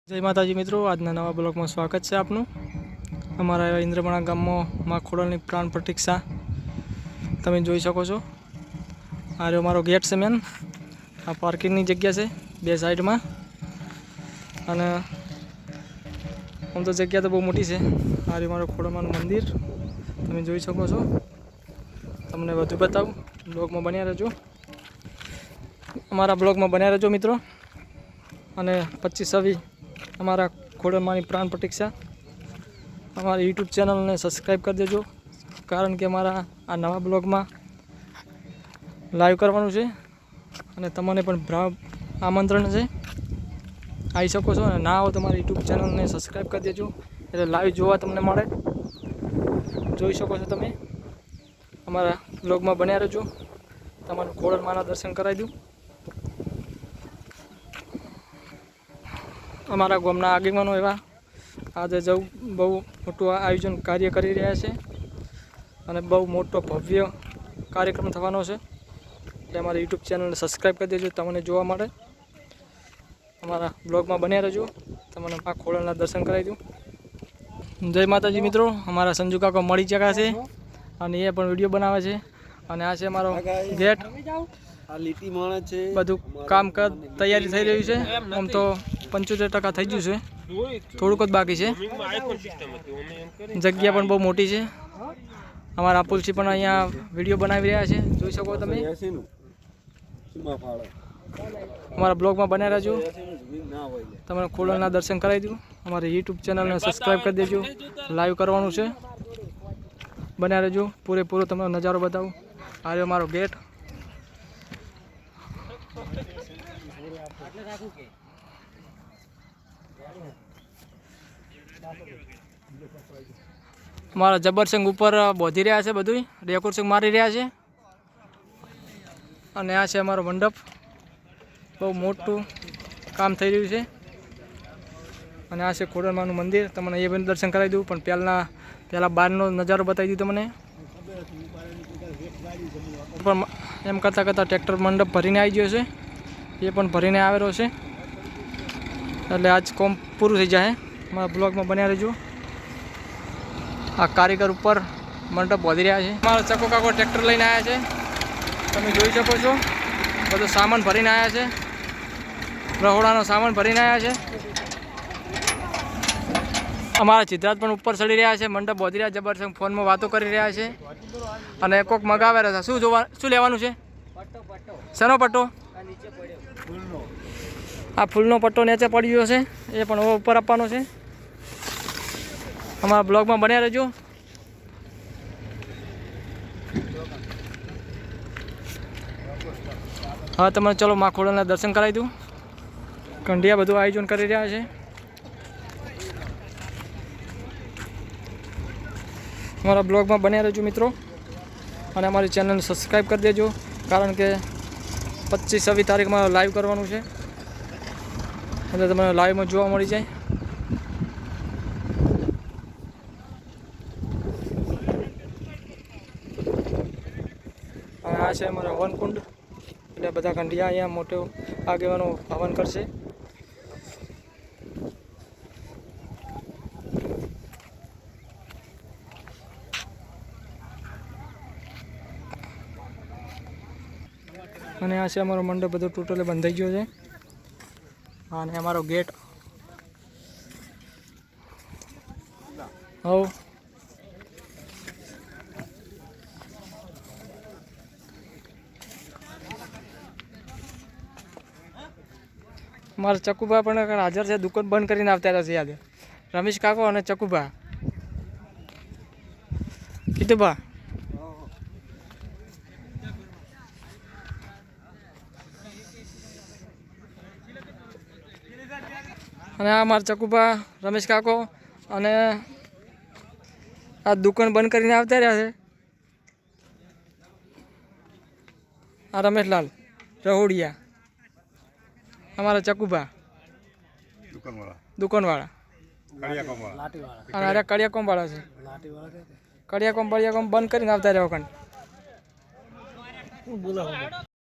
જય માતાજી મિત્રો, આજના નવા બ્લોગમાં સ્વાગત છે આપનું। અમારા ઇન્દ્રમણા ગામમાં માં ખોડલની પ્રાણ પ્રતીક્ષા તમે જોઈ શકો છો। આ રહ્યો મારો ગેટ છે મેન। આ પાર્કિંગની જગ્યા છે બે સાઈડમાં, અને આમ તો જગ્યા તો બહુ મોટી છે। આ રહ્યું મારું ખોડલમાનું મંદિર, તમે જોઈ શકો છો। તમને વધુ બતાવું, બ્લોગમાં બન્યા રહેજો, અમારા બ્લોગમાં બન્યા રહેજો મિત્રો। અને 25 અમારા ખોડલમાની પ્રાણ પ્રતીક્ષા અમારી યુટ્યુબ ચેનલને સબસ્ક્રાઈબ કરી દેજો, કારણ કે અમારા આ નવા બ્લોગમાં લાઈવ કરવાનું છે અને તમને પણ આમંત્રણ છે, આવી શકો છો। અને ના આવો તો મારી યુટ્યુબ ચેનલને સબસ્ક્રાઈબ કરી દેજો, એટલે લાઈવ જોવા તમને મળે, જોઈ શકો છો તમે। અમારા બ્લોગમાં બન્યા રહેજો, તમારું ખોડલમાના દર્શન કરાવી દઉં। અમારા ગામના આગેવાનો એવા આજે બહુ મોટું આયોજન કાર્ય કરી રહ્યા છે, અને બહુ મોટો ભવ્ય કાર્યક્રમ થવાનો છે, એટલે અમારી યુટ્યુબ ચેનલને સબસ્ક્રાઈબ કરી દેજો, તમને જોવા મળે। અમારા બ્લોગમાં બન્યા રહેજો, તમને આ ખોડલના દર્શન કરાવી દઉં। જય માતાજી મિત્રો, અમારા સંજુ કાકો મળી ચકા છે અને એ પણ વિડીયો બનાવે છે। અને આ છે અમારો ગેટ, બધું કામ તૈયારી થઈ રહ્યું છે। આમ તો 75% થઈ ગયું છે, થોડુંક જ બાકી છે। જગ્યા પણ બહુ મોટી છે। અમારા અપુલજી પણ અહીંયા વિડીયો બનાવી રહ્યા છે, જોઈ શકો તમે। અમારા બ્લોગમાં બન્યા રહેજો, તમને ખોડલના દર્શન કરાવી દઉં। અમારી યુટ્યુબ ચેનલને સબસ્ક્રાઈબ કરી દેજો, લાઈવ કરવાનું છે, બન્યા રહેજો, પૂરેપૂરો તમને નજારો બતાવું। આ રહ્યો મારો ગેટ, અમારા જબરસિંહ ઉપર બોધી રહ્યા છે, બધું ડેકોરેશન મારી રહ્યા છે। અને આ છે અમારો મંડપ, બહુ મોટું કામ થઈ રહ્યું છે। અને આ છે ખોડલમાનું મંદિર, તમને એ પણ દર્શન કરાવી દઉં, પણ પહેલાં બહારનો નજારો બતાવી દઉં તમને। પણ એમ કરતાં ટ્રેક્ટર મંડપ ભરીને આવી ગયો છે, એ પણ ભરીને આવેલો છે, એટલે આજ કોમ પૂરું થઈ જાય। અમારા બ્લોગમાં બન્યા રહેજો। આ કારીગર ઉપર મંડપ બાંધી રહ્યા છે। અમારા ચકો કાકો ટ્રેક્ટર લઈને આવ્યા છે, તમે જોઈ શકો છો, બધો સામાન ભરીને આવ્યા છે, રહોડાનો સામાન ભરીને આવ્યા છે। અમારા સિદ્ધાર્થ પણ ઉપર ચડી રહ્યા છે, મંડપ બાંધી રહ્યા, જબરજસ્ત ફોનમાં વાતો કરી રહ્યા છે, અને કોક મગાવે રહ્યા છે। શું લેવાનું છે? શેનો પટ્ટો? આ ફૂલનો પટ્ટો નીચે પડ્યો છે, એ પણ ઉપર આપવાનો છે। અમારા બ્લોગમાં બન્યા રહેજો। હા, તમને ચલો માં ખોડલના દર્શન કરાવી દઉં। કંઢિયા બધું આયોજન કરી રહ્યા છે। અમારા બ્લોગમાં બન્યા રહેજો મિત્રો, અને અમારી ચેનલને સબસ્ક્રાઈબ કરી દેજો, કારણ કે 25-26 તારીખમાં લાઈવ કરવાનું છે, એટલે તમને લાઈવમાં જોવા મળી જાય। અને આ છે અમારા હવનકુંડ, એટલે બધા કંઢિયા અહીંયા મોટો આગેવાનો હવન કરશે। અને આ છે અમારો મંડપ, બધો ટોટલી બંધાઈ ગયો છે। અને અમારો ગેટ, હવ મારા ચકુભા પણ હાજર છે, દુકાન બંધ કરીને આવતા રહ્યા છે। યાદ રમેશ કાકો અને ચકુભા કીધું ભા। અને આ મારા ચકુભા, રમેશ કાકો, અને આ દુકાન બંધ કરીને આવતા રહ્યા છે। આ રમેશલાલ રહોડિયા, અમારા ચકુભા દુકાનવાળા, અને અરે કડિયા કોમ વાળા છે, કડિયા કોમ બંધ કરીને આવતા રહ્યા।